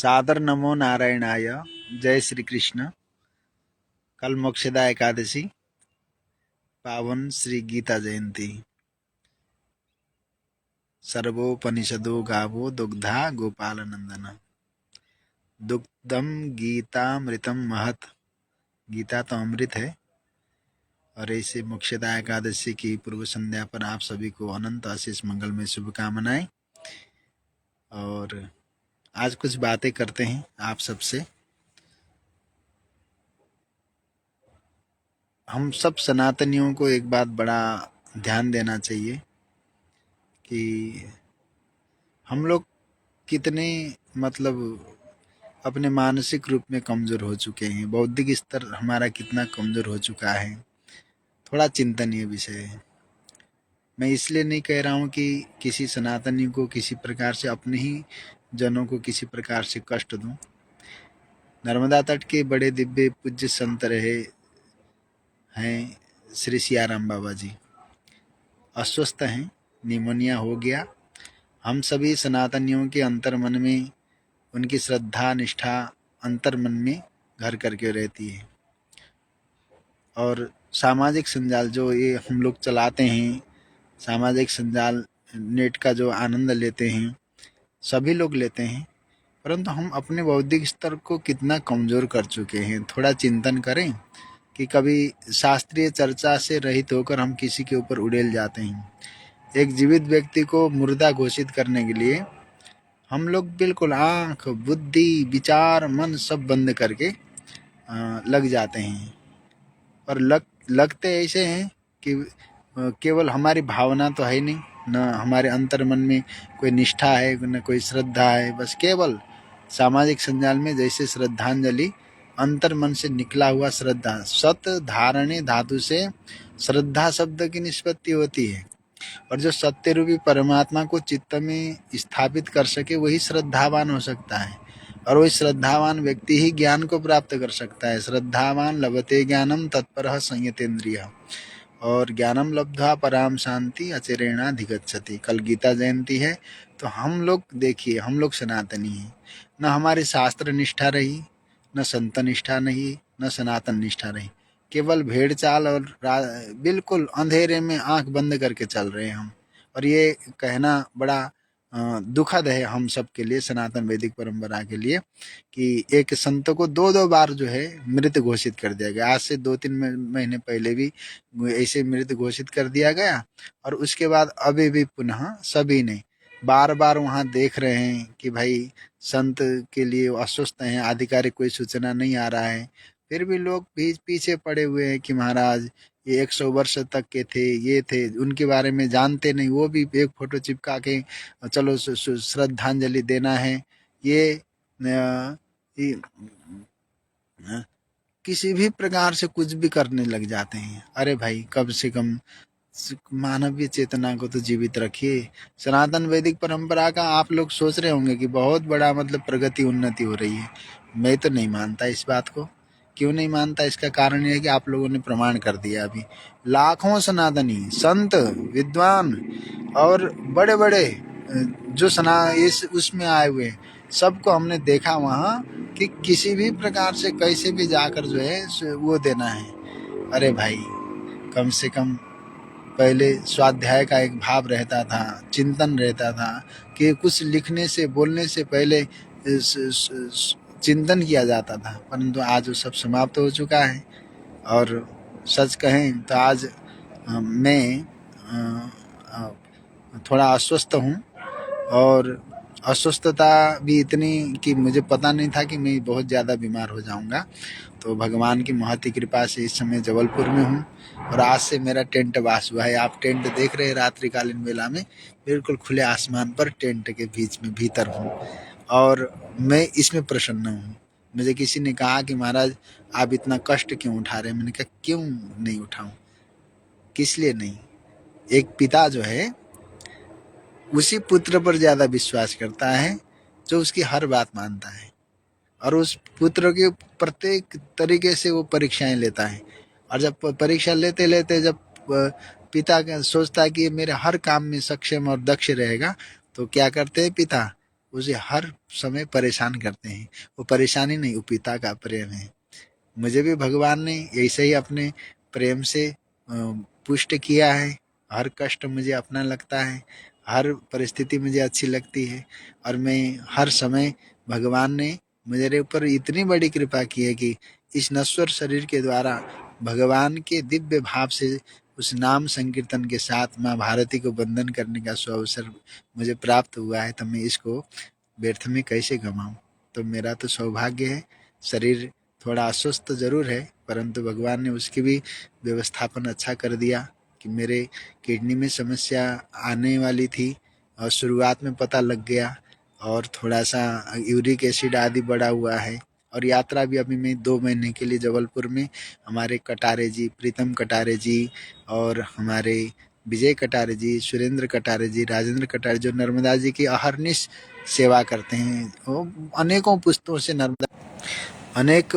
सादर नमो नारायणाय। जय श्री कृष्ण। कल मोक्षदा एकादशी, पावन श्री गीता जयंती। सर्वोपनिषदो गावो दुग्धा गोपाल नंदन। दुग्धम गीतामृतम महत। गीता तो अमृत है। और ऐसे मोक्षदा एकादशी की पूर्व संध्या पर आप सभी को अनंत आशीष मंगल में शुभकामनाएं। और आज कुछ बातें करते हैं आप सबसे। हम सब सनातनियों को एक बात बड़ा ध्यान देना चाहिए कि हम लोग कितने मतलब अपने मानसिक रूप में कमज़ोर हो चुके हैं। बौद्धिक स्तर हमारा कितना कमज़ोर हो चुका है, थोड़ा चिंतनीय विषय है। मैं इसलिए नहीं कह रहा हूँ कि किसी सनातनी को किसी प्रकार से, अपने ही जनों को किसी प्रकार से कष्ट दूँ। नर्मदा तट के बड़े दिव्य पूज्य संत रहे हैं श्री सियाराम बाबा जी। अस्वस्थ हैं, निमोनिया हो गया। हम सभी सनातनियों के अंतर मन में उनकी श्रद्धा निष्ठा अंतर मन में घर करके रहती है। और सामाजिक संजाल जो ये हम लोग चलाते हैं, सामाजिक संजाल नेट का जो आनंद लेते हैं, सभी लोग लेते हैं, परंतु हम अपने बौद्धिक स्तर को कितना कमज़ोर कर चुके हैं। थोड़ा चिंतन करें कि कभी शास्त्रीय चर्चा से रहित होकर हम किसी के ऊपर उड़ेल जाते हैं। एक जीवित व्यक्ति को मुर्दा घोषित करने के लिए हम लोग बिल्कुल आँख, बुद्धि, विचार, मन सब बंद करके लग जाते हैं। और लगते ऐसे हैं कि केवल हमारी भावना तो है नहीं, न हमारे अंतर मन में कोई निष्ठा है, न कोई श्रद्धा है। बस केवल सामाजिक संजाल में जैसे श्रद्धांजलि, अंतर मन से निकला हुआ श्रद्धा। सत धारणे धातु से श्रद्धा शब्द की निष्पत्ति होती है। और जो सत्य रूपी परमात्मा को चित्त में स्थापित कर सके वही श्रद्धावान हो सकता है। और वही श्रद्धावान व्यक्ति ही ज्ञान को प्राप्त कर सकता है। श्रद्धावान लभते ज्ञानम तत्परः संयतेन्द्रियः। और ज्ञानम लब्ध्वा पराम शांति अचिरेणाधिगच्छति। कल गीता जयंती है, तो हम लोग देखिए, हम लोग सनातनी हैं। न हमारी शास्त्र निष्ठा रही, न संत निष्ठा नहीं, न सनातन निष्ठा रही। केवल भेड़ चाल और बिल्कुल अंधेरे में आंख बंद करके चल रहे हैं हम। और ये कहना बड़ा दुखद है हम सब के लिए, सनातन वैदिक परंपरा के लिए, कि एक संत को दो दो बार जो है मृत घोषित कर दिया गया। आज से 2-3 महीने पहले भी ऐसे मृत घोषित कर दिया गया। और उसके बाद अभी भी पुनः सभी ने बार बार वहाँ देख रहे हैं कि भाई संत के लिए अस्वस्थ हैं, आधिकारिक कोई सूचना नहीं आ रहा है, फिर भी लोग भी पीछे पड़े हुए हैं कि महाराज ये 100 वर्ष तक के थे, ये थे, उनके बारे में जानते नहीं, वो भी एक फोटो चिपका के चलो श्रद्धांजलि देना है। ये किसी भी प्रकार से कुछ भी करने लग जाते हैं। अरे भाई, कम से कम मानवीय चेतना को तो जीवित रखिए। सनातन वैदिक परंपरा का आप लोग सोच रहे होंगे कि बहुत बड़ा मतलब प्रगति उन्नति हो रही है। मैं तो नहीं मानता इस बात को। क्यों नहीं मानता? इसका कारण यह है कि आप लोगों ने प्रमाण कर दिया। अभी लाखों सनातनी संत, विद्वान और बड़े बड़े जो इस उसमें आए हुए हैं, सबको हमने देखा वहाँ कि किसी भी प्रकार से कैसे भी जाकर जो है वो देना है। अरे भाई, कम से कम पहले स्वाध्याय का एक भाव रहता था, चिंतन रहता था कि कुछ लिखने से, बोलने से पहले चिंतन किया जाता था। परंतु आज वो सब समाप्त हो चुका है। और सच कहें तो आज मैं थोड़ा अस्वस्थ हूँ। और अस्वस्थता भी इतनी कि मुझे पता नहीं था कि मैं बहुत ज़्यादा बीमार हो जाऊँगा। तो भगवान की महती कृपा से इस समय जबलपुर में हूँ। और आज से मेरा टेंट वास हुआ है। आप टेंट देख रहे हैं रात्रिकालीन मेला में, बिल्कुल खुले आसमान पर टेंट के बीच में भीतर हूँ। और मैं इसमें प्रसन्न हूँ। मुझे किसी ने कहा कि महाराज आप इतना कष्ट क्यों उठा रहे हैं? मैंने कहा क्यों नहीं उठाऊं, किस लिए नहीं। एक पिता जो है उसी पुत्र पर ज्यादा विश्वास करता है जो उसकी हर बात मानता है। और उस पुत्र के प्रत्येक तरीके से वो परीक्षाएं लेता है। और जब परीक्षा लेते लेते जब पिता सोचता है कि ये मेरे हर काम में सक्षम और दक्ष रहेगा, तो क्या करते हैं पिता, उसे हर समय परेशान करते हैं। वो परेशानी नहीं, वो पिता का प्रेम है। मुझे भी भगवान ने ऐसे ही अपने प्रेम से पुष्ट किया है। हर कष्ट मुझे अपना लगता है, हर परिस्थिति मुझे अच्छी लगती है, और मैं हर समय, भगवान ने मेरे ऊपर इतनी बड़ी कृपा की है कि इस नश्वर शरीर के द्वारा भगवान के दिव्य भाव से उस नाम संकीर्तन के साथ माँ भारती को वंदन करने का सुअवसर मुझे प्राप्त हुआ है, तो मैं इसको व्यर्थ में कैसे गंवाऊं। तो मेरा तो सौभाग्य है। शरीर थोड़ा अस्वस्थ जरूर है, परंतु भगवान ने उसकी भी व्यवस्थापन अच्छा कर दिया कि मेरे किडनी में समस्या आने वाली थी और शुरुआत में पता लग गया, और थोड़ा सा यूरिक एसिड आदि बढ़ा हुआ है। और यात्रा भी अभी मैं 2 महीने के लिए जबलपुर में हमारे कटारे जी, प्रीतम कटारे जी, और हमारे विजय कटारे जी, सुरेंद्र कटारे जी, राजेंद्र कटारे, जो नर्मदा जी की अहरनिश सेवा करते हैं। वो अनेकों पुस्तों से नर्मदा, अनेक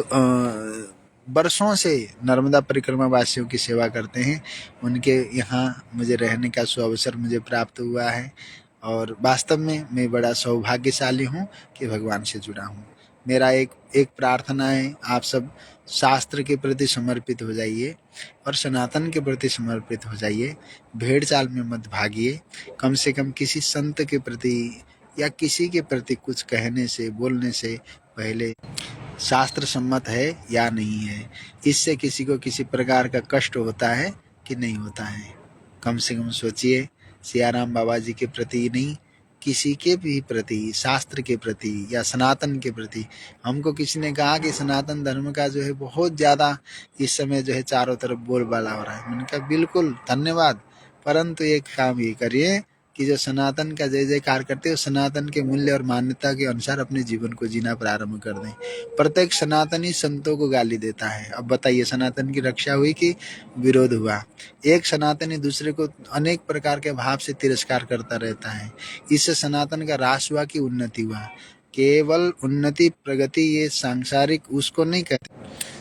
वर्षों से नर्मदा परिक्रमा वासियों की सेवा करते हैं। उनके यहाँ मुझे रहने का सुअवसर मुझे प्राप्त हुआ है, और वास्तव में मैं बड़ा सौभाग्यशाली हूँ कि भगवान से जुड़ा हूँ। मेरा एक एक प्रार्थना है, आप सब शास्त्र के प्रति समर्पित हो जाइए और सनातन के प्रति समर्पित हो जाइए। भेड़ चाल में मत भागिए। कम से कम किसी संत के प्रति या किसी के प्रति कुछ कहने से, बोलने से पहले शास्त्र सम्मत है या नहीं है, इससे किसी को किसी प्रकार का कष्ट होता है कि नहीं होता है। कम से कम सोचिए, सियाराम बाबा जी के प्रति ही नहीं, किसी के भी प्रति, शास्त्र के प्रति या सनातन के प्रति। हमको किसी ने कहा कि सनातन धर्म का जो है बहुत ज़्यादा इस समय जो है चारों तरफ बोलबाला हो रहा है। मैंने कहा बिल्कुल धन्यवाद, परंतु एक काम ये करिए कि जो सनातन का जय जयकार करते हो, सनातन के मूल्य और मान्यता के अनुसार अपने जीवन को जीना प्रारंभ कर दें। प्रत्येक सनातनी संतों को गाली देता है। अब बताइए, सनातन की रक्षा हुई कि विरोध हुआ? एक सनातनी दूसरे को अनेक प्रकार के भाव से तिरस्कार करता रहता है। इससे सनातन का ह्रास हुआ कि उन्नति हुआ? केवल उन्नति, प्रगति ये सांसारिक उसको नहीं कहते।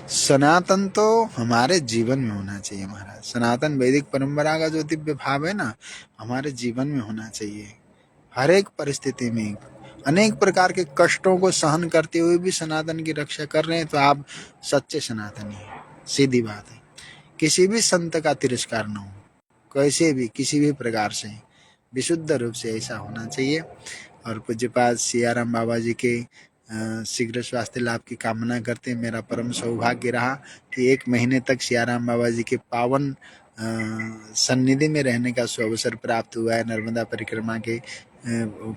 सनातन तो हमारे जीवन में होना चाहिए महाराज। सनातन वैदिक परंपरा का जो दिव्य भाव है ना, हमारे जीवन में होना चाहिए। हर एक परिस्थिति में अनेक प्रकार के कष्टों को सहन करते हुए भी सनातन की रक्षा कर रहे हैं, तो आप सच्चे सनातनी हैं। सीधी बात है। किसी भी संत का तिरस्कार न हो, कैसे भी, किसी भी प्रकार से, विशुद्ध रूप से ऐसा होना चाहिए। और पूज्यपाद सियाराम बाबा जी के शीघ्र स्वास्थ्य लाभ की कामना करते हैं। मेरा परम सौभाग्य रहा कि 1 महीने तक सियाराम बाबा जी के पावन सन्निधि में रहने का सुअवसर प्राप्त हुआ है। नर्मदा परिक्रमा के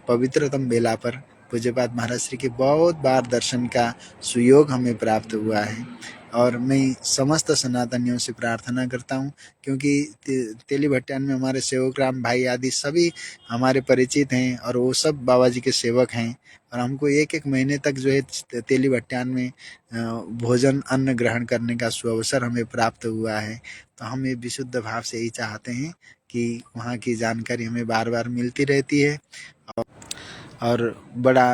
पवित्रतम बेला पर पूज्यपाद महाराज श्री के बहुत बार दर्शन का सुयोग हमें प्राप्त हुआ है। और मैं समस्त सनातनियों से प्रार्थना करता हूँ, क्योंकि तेली भट्टान में हमारे सेवक राम भाई आदि सभी हमारे परिचित हैं, और वो सब बाबा जी के सेवक हैं। और हमको 1-1 महीने तक जो है तेली भट्टान में भोजन अन्न ग्रहण करने का सुअवसर हमें प्राप्त हुआ है। तो हम ये विशुद्ध भाव से यही चाहते हैं कि वहाँ की जानकारी हमें बार बार मिलती रहती है। और बड़ा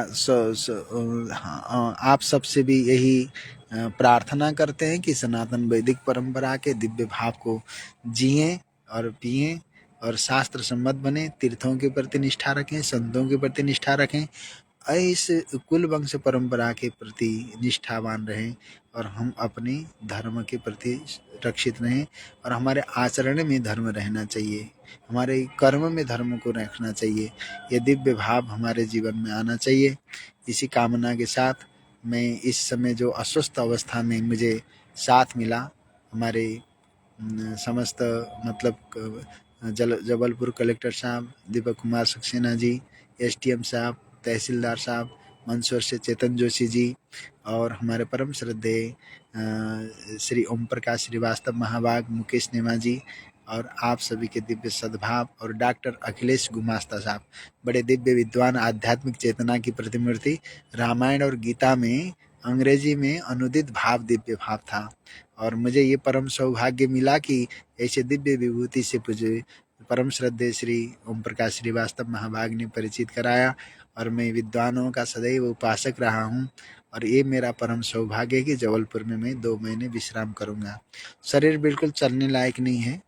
आप सबसे भी यही प्रार्थना करते हैं कि सनातन वैदिक परंपरा के दिव्य भाव को जिएं और पिएं और शास्त्र सम्मत बने, तीर्थों के प्रति निष्ठा रखें, संतों के प्रति निष्ठा रखें, इस कुल वंश परंपरा के प्रति निष्ठावान रहें, और हम अपने धर्म के प्रति रक्षित रहें, और हमारे आचरण में धर्म रहना चाहिए, हमारे कर्म में धर्म को रखना चाहिए। ये दिव्य भाव हमारे जीवन में आना चाहिए। इसी कामना के साथ मैं इस समय जो अस्वस्थ अवस्था में मुझे साथ मिला, हमारे समस्त मतलब जबलपुर कलेक्टर साहब दीपक कुमार सक्सेना जी, एसडीएम साहब, तहसीलदार साहब मंदसौर से चेतन जोशी जी, और हमारे परम श्रद्धेय श्री ओम प्रकाश श्रीवास्तव महाभाग, मुकेश नेमा जी, और आप सभी के दिव्य सद्भाव, और डॉक्टर अखिलेश गुमास्ता साहब, बड़े दिव्य विद्वान, आध्यात्मिक चेतना की प्रतिमूर्ति। रामायण और गीता में अंग्रेजी में अनुदित भाव दिव्य भाव था, और मुझे ये परम सौभाग्य मिला कि ऐसे दिव्य विभूति से मुझे परम श्रद्धेय श्री ओम प्रकाश श्रीवास्तव महाभाग ने परिचित कराया, और मैं विद्वानों का सदैव उपासक रहा हूँ। और ये मेरा परम सौभाग्य है कि जबलपुर में मैं 2 महीने विश्राम करूँगा। शरीर बिल्कुल चलने लायक नहीं है,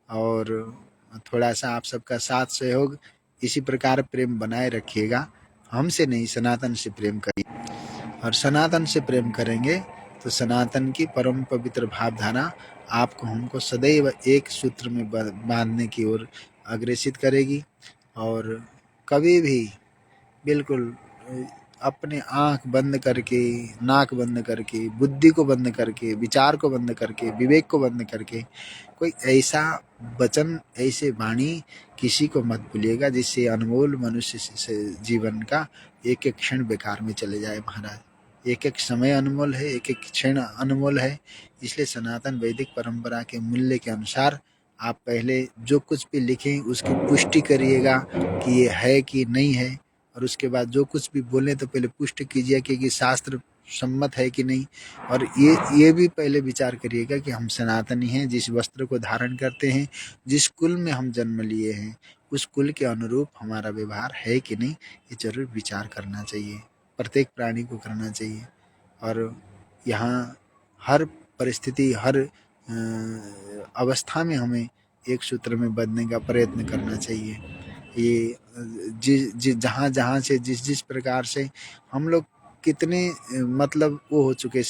और थोड़ा सा आप सबका साथ सहयोग, इसी प्रकार प्रेम बनाए रखिएगा, हमसे नहीं, सनातन से प्रेम करिए। और सनातन से प्रेम करेंगे तो सनातन की परम पवित्र भावधारा आपको हमको सदैव एक सूत्र में बांधने की ओर अग्रेसित करेगी। और कभी भी बिल्कुल अपने आँख बंद करके, नाक बंद करके, बुद्धि को बंद करके, विचार को बंद करके, विवेक को बंद करके कोई ऐसा वचन, ऐसे वाणी किसी को मत भूलिएगा जिससे अनमोल मनुष्य से जीवन का एक एक क्षण बेकार में चले जाए। महाराज, एक एक समय अनमोल है, एक एक क्षण अनमोल है। इसलिए सनातन वैदिक परंपरा के मूल्य के अनुसार आप पहले जो कुछ भी लिखें उसकी पुष्टि करिएगा कि ये है कि नहीं है। और उसके बाद जो कुछ भी बोलें तो पहले पुष्टि कीजिए कि शास्त्र सम्मत है कि नहीं। और ये भी पहले विचार करिएगा कि हम सनातनी हैं, जिस वस्त्र को धारण करते हैं, जिस कुल में हम जन्म लिए हैं, उस कुल के अनुरूप हमारा व्यवहार है कि नहीं, ये जरूर विचार करना चाहिए। प्रत्येक प्राणी को करना चाहिए। और यहाँ हर परिस्थिति, हर अवस्था में हमें एक सूत्र में बंधने का प्रयत्न करना चाहिए। ये जहाँ जहाँ से जिस प्रकार से हम लोग कितने मतलब वो हो चुके,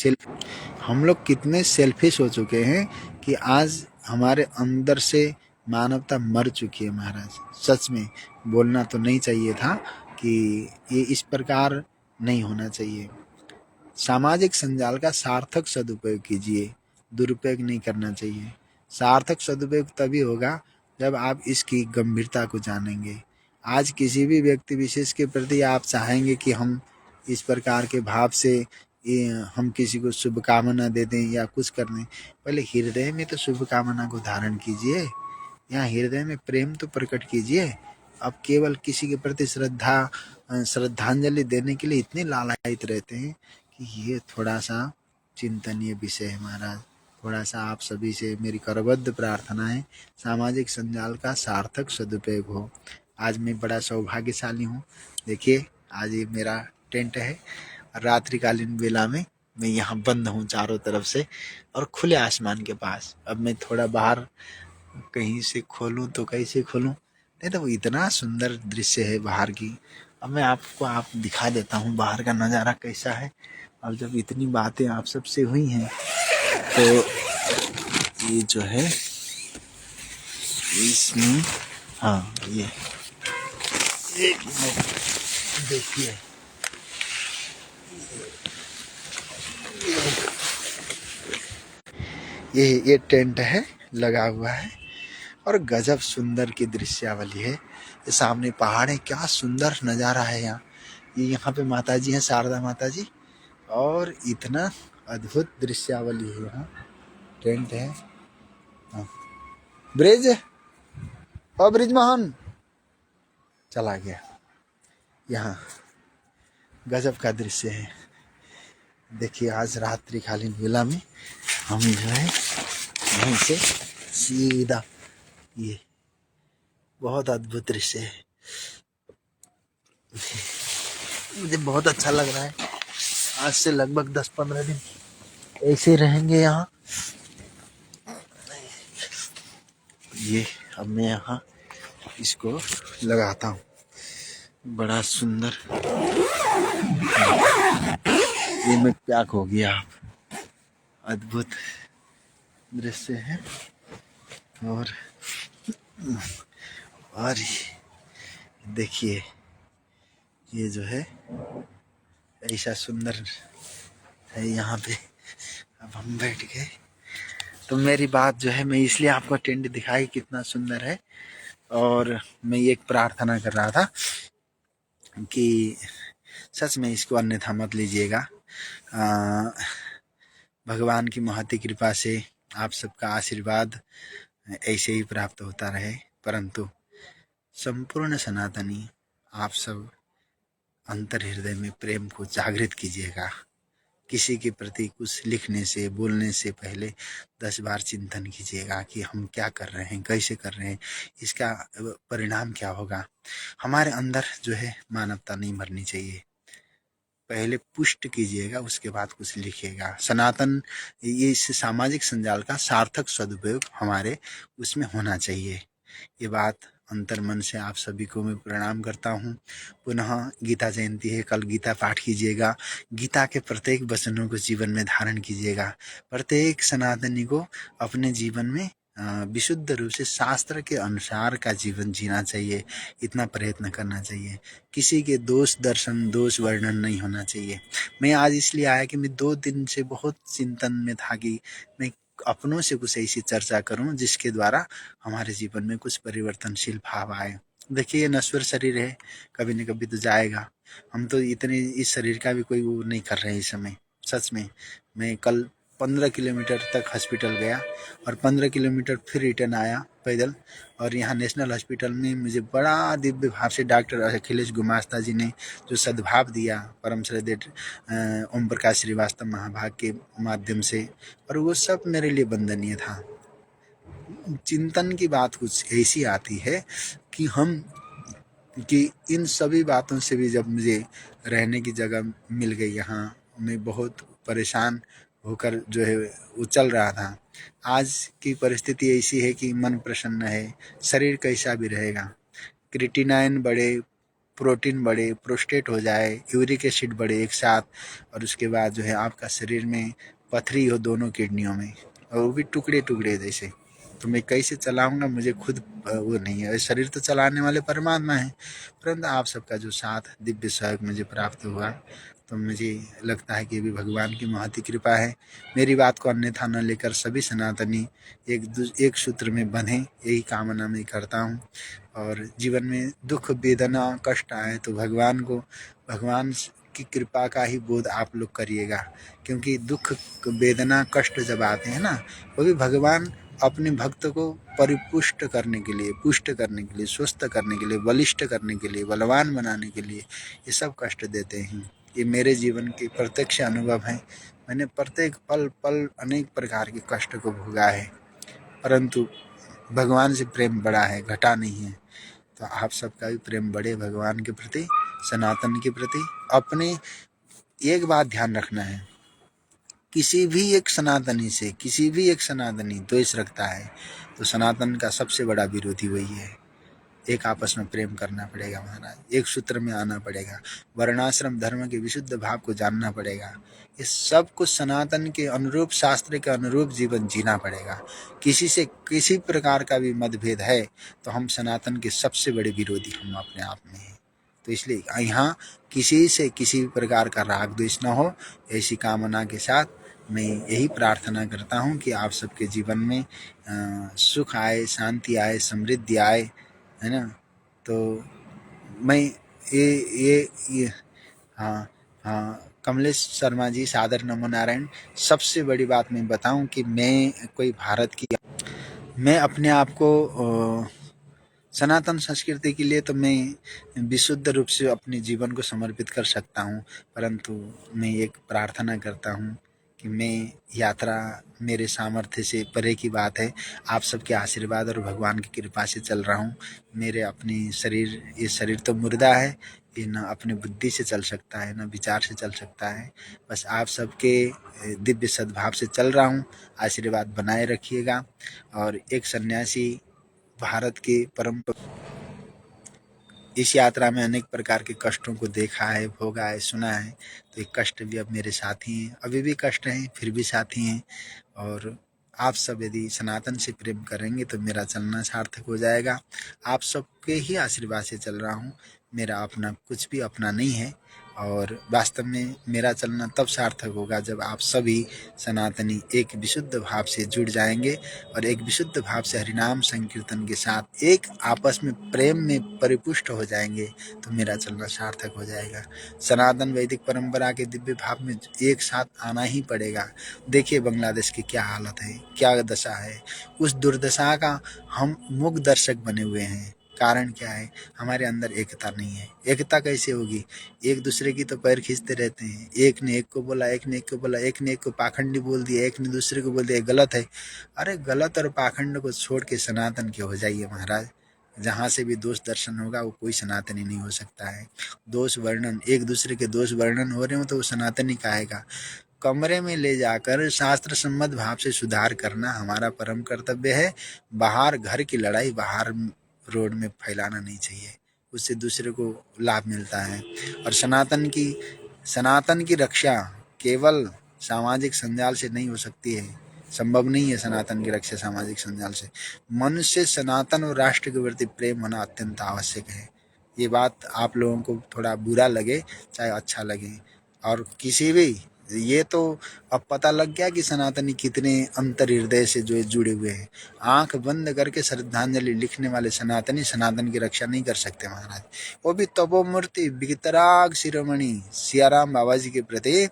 हम लोग कितने सेल्फिश हो चुके हैं कि आज हमारे अंदर से मानवता मर चुकी है। महाराज, सच में बोलना तो नहीं चाहिए था कि ये इस प्रकार नहीं होना चाहिए। सामाजिक संजाल का सार्थक सदुपयोग कीजिए, दुरुपयोग नहीं करना चाहिए। सार्थक सदुपयोग तभी होगा जब आप इसकी गंभीरता को जानेंगे। आज किसी भी व्यक्ति विशेष के प्रति आप चाहेंगे कि हम इस प्रकार के भाव से हम किसी को शुभकामना दे दें या कुछ कर दें, पहले हृदय में तो शुभकामना को धारण कीजिए। यहाँ हृदय में प्रेम तो प्रकट कीजिए। अब केवल किसी के प्रति श्रद्धांजलि देने के लिए इतने लालायित रहते हैं कि ये थोड़ा सा चिंतनीय विषय है। महाराज, थोड़ा सा आप सभी से मेरी करबद्ध प्रार्थना है, सामाजिक संजाल का सार्थक सदुपयोग हो। आज मैं बड़ा सौभाग्यशाली हूँ। देखिए, आज ये मेरा टेंट है, रात्रिकालीन बेला में मैं यहाँ बंद हूँ चारों तरफ से और खुले आसमान के पास। अब मैं थोड़ा बाहर कहीं से खोलूं तो कैसे खोलूं, नहीं तो वो इतना सुंदर दृश्य है बाहर की। अब मैं आप दिखा देता हूँ बाहर का नज़ारा कैसा है। और जब इतनी बातें आप सबसे हुई हैं तो ये जो है इसमें, हाँ, ये एक मिनट देखिए, ये टेंट है लगा हुआ है और गजब सुंदर की दृश्यावली है। ये सामने पहाड़ है, क्या सुंदर नज़ारा है यहाँ। ये यहाँ पे माता जी हैं, शारदा माता जी, और इतना अद्भुत दृश्यावली है यहाँ। टेंट है, ब्रिज और ब्रिज महान चला गया। यहाँ गजब का दृश्य है। देखिए, आज रात्रिकालीन वेला में हम जो है यहीं से सीधा, ये बहुत अद्भुत दृश्य है। मुझे बहुत अच्छा लग रहा है। आज से लगभग 10-15 दिन ऐसे रहेंगे यहाँ। ये अब मैं यहाँ इसको लगाता हूँ, बड़ा सुंदर। ये मैं क्या खो गया, आप अद्भुत दृश्य है। और देखिए, ये जो है ऐसा सुंदर है यहाँ पे। अब हम बैठ गए तो मेरी बात जो है, मैं इसलिए आपको टेंट दिखाई कितना सुंदर है। और मैं एक प्रार्थना कर रहा था कि सच में इसको अन्यथा मत लीजिएगा। भगवान की महती कृपा से आप सबका आशीर्वाद ऐसे ही प्राप्त होता रहे। परंतु संपूर्ण सनातनी आप सब अंतर हृदय में प्रेम को जागृत कीजिएगा। किसी के प्रति कुछ लिखने से, बोलने से पहले 10 बार चिंतन कीजिएगा कि हम क्या कर रहे हैं, कैसे कर रहे हैं, इसका परिणाम क्या होगा। हमारे अंदर जो है मानवता नहीं मरनी चाहिए। पहले पुष्ट कीजिएगा, उसके बाद कुछ लिखिएगा। सनातन, ये इस सामाजिक संजाल का सार्थक सदुपयोग हमारे उसमें होना चाहिए। ये बात अंतर मन से आप सभी को मैं प्रणाम करता हूँ। पुनः गीता जयंती है, कल गीता पाठ कीजिएगा। गीता के प्रत्येक वचनों को जीवन में धारण कीजिएगा। प्रत्येक सनातनी को अपने जीवन में विशुद्ध रूप से शास्त्र के अनुसार का जीवन जीना चाहिए, इतना प्रयत्न करना चाहिए। किसी के दोष दर्शन, दोष वर्णन नहीं होना चाहिए। मैं आज इसलिए आया कि मैं 2 दिन से बहुत चिंतन में था कि मैं अपनों से कुछ ऐसी चर्चा करूं जिसके द्वारा हमारे जीवन में कुछ परिवर्तनशील भाव आए। देखिए, ये नश्वर शरीर है, कभी न कभी तो जाएगा। हम तो इतने इस शरीर का भी कोई वो नहीं कर रहे हैं इस समय। सच में मैं कल 15 किलोमीटर तक हॉस्पिटल गया और 15 किलोमीटर फिर रिटर्न आया पैदल। और यहाँ नेशनल हॉस्पिटल में मुझे बड़ा दिव्य भाव से डॉक्टर अखिलेश गुमास्ता जी ने जो सद्भाव दिया, परम श्रद्धेय ओम प्रकाश श्रीवास्तव महाभाग के माध्यम से, और वो सब मेरे लिए वंदनीय था। चिंतन की बात कुछ ऐसी आती है कि कि इन सभी बातों से भी जब मुझे रहने की जगह मिल गई यहाँ, मैं बहुत परेशान होकर जो है वो चल रहा था। आज की परिस्थिति ऐसी है कि मन प्रसन्न है, शरीर कैसा भी रहेगा। क्रिएटिनिन बढ़े, प्रोटीन बढ़े, प्रोस्टेट हो जाए, यूरिक एसिड बढ़े एक साथ, और उसके बाद जो है आपका शरीर में पथरी हो दोनों किडनियों में, और वो भी टुकड़े टुकड़े जैसे, तो मैं कैसे चलाऊंगा, मुझे खुद वो नहीं है। शरीर तो चलाने वाले परमात्मा है, परंतु आप सबका जो साथ दिव्य सहयोग मुझे प्राप्त हुआ, तो मुझे लगता है कि ये भी भगवान की महती कृपा है। मेरी बात को अन्यथा न लेकर सभी सनातनी एक सूत्र में बंधे, यही कामना मैं करता हूँ। और जीवन में दुख, वेदना, कष्ट आए तो भगवान की कृपा का ही बोध आप लोग करिएगा, क्योंकि दुख, वेदना, कष्ट जब आते हैं ना, वो भी भगवान अपने भक्त को परिपुष्ट करने के लिए, पुष्ट करने के लिए, स्वस्थ करने के लिए, बलिष्ठ करने के लिए, बलवान बनाने के लिए ये सब कष्ट देते हैं। ये मेरे जीवन के प्रत्यक्ष अनुभव हैं। मैंने प्रत्येक पल पल अनेक प्रकार के कष्ट को भोगा है, परंतु भगवान से प्रेम बड़ा है, घटा नहीं है। तो आप सबका भी प्रेम बढ़े भगवान के प्रति, सनातन के प्रति। अपने एक बात ध्यान रखना है, किसी भी एक सनातनी द्वेष रखता है तो सनातन का सबसे बड़ा विरोधी वही है। एक आपस में प्रेम करना पड़ेगा महाराज, एक सूत्र में आना पड़ेगा, वर्णाश्रम धर्म के विशुद्ध भाव को जानना पड़ेगा। ये सब कुछ सनातन के अनुरूप, शास्त्र के अनुरूप जीवन जीना पड़ेगा। किसी से किसी प्रकार का भी मतभेद है तो हम सनातन के सबसे बड़े विरोधी हम अपने आप में हैं। तो इसलिए यहाँ किसी से किसी प्रकार का राग द्वेष न हो, ऐसी कामना के साथ मैं यही प्रार्थना करता हूँ कि आप सबके जीवन में सुख आए, शांति आए, समृद्धि आए, है ना। तो मैं ये हाँ हाँ, कमलेश शर्मा जी, सादर नमो नारायण। सबसे बड़ी बात मैं बताऊं कि मैं अपने आप को सनातन संस्कृति के लिए तो मैं विशुद्ध रूप से अपने जीवन को समर्पित कर सकता हूँ, परंतु मैं एक प्रार्थना करता हूँ कि मैं यात्रा मेरे सामर्थ्य से परे की बात है। आप सबके आशीर्वाद और भगवान की कृपा से चल रहा हूँ। मेरे अपने ये शरीर तो मुर्दा है, ये ना अपने बुद्धि से चल सकता है, ना विचार से चल सकता है। बस आप सबके दिव्य सद्भाव से चल रहा हूँ, आशीर्वाद बनाए रखिएगा। और एक सन्यासी भारत के परम, इस यात्रा में अनेक प्रकार के कष्टों को देखा है, भोगा है, सुना है, तो ये कष्ट भी अब मेरे साथी हैं, अभी भी कष्ट हैं, फिर भी साथी हैं। और आप सब यदि सनातन से प्रेम करेंगे तो मेरा चलना सार्थक हो जाएगा। आप सबके ही आशीर्वाद से चल रहा हूँ, मेरा अपना कुछ भी अपना नहीं है। और वास्तव में मेरा चलना तब सार्थक होगा जब आप सभी सनातनी एक विशुद्ध भाव से जुड़ जाएंगे और एक विशुद्ध भाव से हरिनाम संकीर्तन के साथ एक आपस में प्रेम में परिपुष्ट हो जाएंगे, तो मेरा चलना सार्थक हो जाएगा। सनातन वैदिक परंपरा के दिव्य भाव में एक साथ आना ही पड़ेगा। देखिए बांग्लादेश की क्या हालत है, क्या दशा है, उस दुर्दशा का हम मूक दर्शक बने हुए हैं। कारण क्या है, हमारे अंदर एकता नहीं है। एकता कैसे होगी, एक दूसरे की तो पैर खींचते रहते हैं, एक ने एक को बोला, एक ने एक को बोला, एक ने एक को पाखंडी बोल दिया, एक ने दूसरे को बोल दिया गलत है। अरे गलत और पाखंड को छोड़ के सनातन के हो जाइए महाराज। जहाँ से भी दोष दर्शन होगा वो कोई सनातनी नहीं हो सकता है। दोष वर्णन, एक दूसरे के दोष वर्णन हो रहे हो तो वो सनातनी कहेगा। कमरे में ले जाकर शास्त्र सम्मत भाव से सुधार करना हमारा परम कर्तव्य है। बाहर घर की लड़ाई बाहर रोड में फैलाना नहीं चाहिए, उससे दूसरे को लाभ मिलता है। और सनातन की रक्षा केवल सामाजिक संजाल से नहीं हो सकती है, संभव नहीं है सनातन की रक्षा सामाजिक संजाल से। मनुष्य सनातन और राष्ट्र के प्रति प्रेम होना अत्यंत आवश्यक है। ये बात आप लोगों को थोड़ा बुरा लगे चाहे अच्छा लगे, और किसी भी, ये तो अब पता लग गया कि सनातनी कितने अंतर हृदय से जो जुड़े हुए हैं। आंख बंद करके श्रद्धांजलि लिखने वाले सनातनी सनातन की रक्षा नहीं कर सकते महाराज। वो भी तपोमूर्ति वितराग शिरोमणि सियाराम बाबा जी के प्रति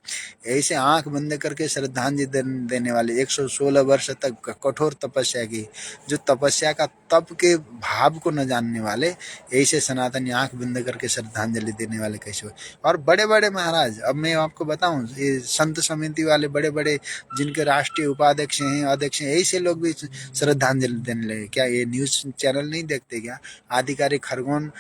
ऐसे आंख बंद करके श्रद्धांजलि देने वाले 116 वर्ष तक कठोर तपस्या की, जो तपस्या का तप के भाव को न जानने वाले ऐसे सनातनी आंख बंद करके श्रद्धांजलि देने वाले कैसे हो। और बड़े बड़े महाराज, अब मैं आपको बताऊं, ये संत समिति वाले बड़े बड़े जिनके राष्ट्रीय उपाध्यक्ष हैं, अध्यक्ष हैं, ऐसे लोग भी श्रद्धांजलि देने लगे। क्या ये न्यूज़ चैनल नहीं देखते क्या? आधिकारिक खरगोन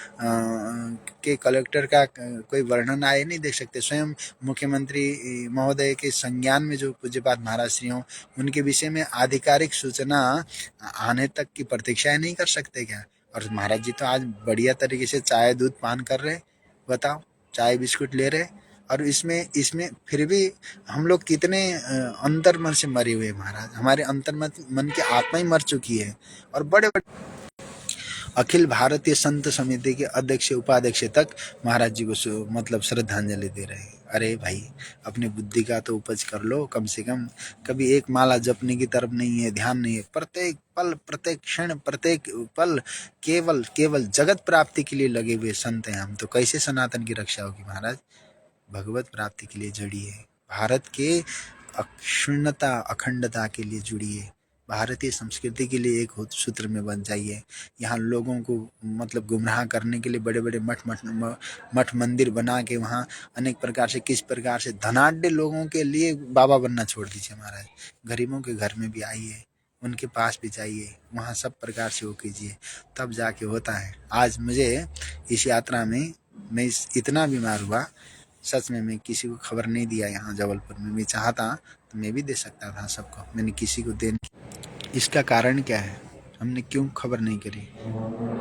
के कलेक्टर का कोई वर्णन आए नहीं देख सकते? स्वयं मुख्यमंत्री महोदय के संज्ञान में जो पूज्यपाद महाराज श्री हों, उनके विषय में आधिकारिक सूचना आने तक की प्रतीक्षाएं नहीं कर सकते क्या? और महाराज जी तो आज बढ़िया तरीके से चाय दूध पान कर रहे, बताओ, चाय बिस्कुट ले रहे, और इसमें इसमें फिर भी हम लोग कितने अंतर मन से मरे हुए महाराज। हमारे अंतर मन की आत्मा ही मर चुकी है। और बड़े बड़े अखिल भारतीय संत समिति के अध्यक्ष उपाध्यक्ष तक महाराज जी को मतलब श्रद्धांजलि दे रहे हैं। अरे भाई, अपनी बुद्धि का तो उपज कर लो कम से कम। कभी एक माला जपने की तरफ नहीं है, ध्यान नहीं है। प्रत्येक पल, प्रत्येक क्षण, प्रत्येक पल केवल केवल जगत प्राप्ति के लिए लगे हुए संत हैं हम। तो कैसे सनातन की रक्षा होगी महाराज? भगवत प्राप्ति के लिए जड़िए, भारत के अक्षुण्णता अखंडता के लिए जुड़िए, भारतीय संस्कृति के लिए एक सूत्र में बन जाइए। यहाँ लोगों को मतलब गुमराह करने के लिए बड़े बड़े मठ मंदिर बना के वहाँ अनेक प्रकार से, किस प्रकार से धनाढ्य लोगों के लिए बाबा बनना छोड़ दीजिए महाराज। गरीबों के घर में भी आइए, उनके पास भी जाइए, वहाँ सब प्रकार से वो कीजिए, तब जाके होता है। आज मुझे इस यात्रा में मैं इतना बीमार हुआ, सच में मैं किसी को खबर नहीं दिया। यहाँ जबलपुर में मैं चाहता तो मैं भी दे सकता था सबको, मैंने किसी को दे। इसका कारण क्या है? हमने क्यों खबर नहीं करी?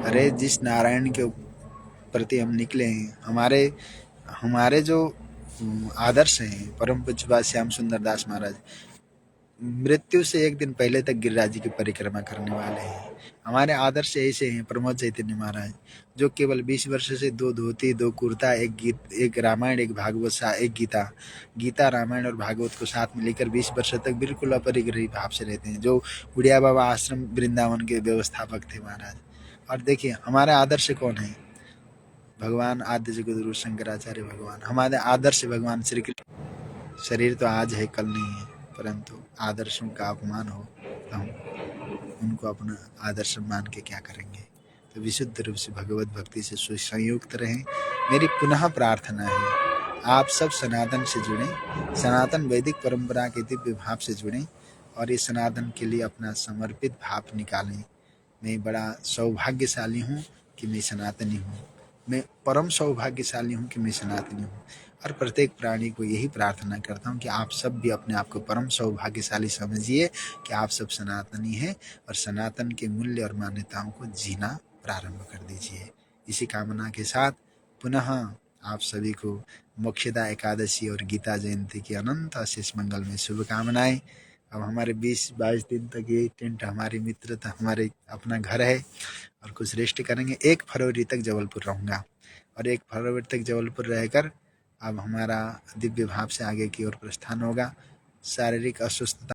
अरे जिस नारायण के प्रति हम निकले हैं, हमारे हमारे जो आदर्श हैं, परम पूज्य श्याम सुंदर दास महाराज मृत्यु से एक दिन पहले तक गिरिराज जी की परिक्रमा करने वाले हैं। हमारे आदर्श ऐसे हैं प्रमोद चैतन्य महाराज, जो केवल 20 वर्ष से 2 धोती 2 कुर्ता, एक रामायण, एक भागवत, एक गीता रामायण और भागवत को साथ में लेकर 20 वर्ष तक बिल्कुल अपरिग्रही भाव से रहते हैं, जो उड़िया बाबा आश्रम वृंदावन के व्यवस्थापक थे महाराज। और देखिए हमारे आदर्श कौन है? भगवान आद्य जगद्गुरु शंकराचार्य भगवान, हमारे आदर्श भगवान श्री कृष्ण। शरीर तो आज है कल नहीं है, परंतु आदर्शों का अपमान हो तो हम उनको अपना आदर्श मान के क्या करेंगे? तो विशुद्ध रूप से भगवत भक्ति से सुसंयुक्त रहें। मेरी पुनः प्रार्थना है, आप सब सनातन से जुड़ें, सनातन वैदिक परंपरा के दिव्य भाव से जुड़ें और इस सनातन के लिए अपना समर्पित भाव निकालें। मैं बड़ा सौभाग्यशाली हूँ कि मैं सनातनी हूँ, मैं परम सौभाग्यशाली हूँ कि मैं सनातनी हूँ। और प्रत्येक प्राणी को यही प्रार्थना करता हूँ कि आप सब भी अपने आप को परम सौभाग्यशाली समझिए कि आप सब सनातनी हैं और सनातन के मूल्य और मान्यताओं को जीना प्रारंभ कर दीजिए। इसी कामना के साथ पुनः आप सभी को मोक्षदा एकादशी और गीता जयंती की अनंत आशीष मंगल में शुभकामनाएं। अब हमारे 20-22 दिन तक ये टेंट हमारी मित्रता, हमारे अपना घर है और कुछ रेस्ट करेंगे। 1 फरवरी तक जबलपुर रहूँगा और 1 फरवरी तक जबलपुर रहकर अब हमारा दिव्य भाव से आगे की ओर प्रस्थान होगा। शारीरिक अस्वस्थता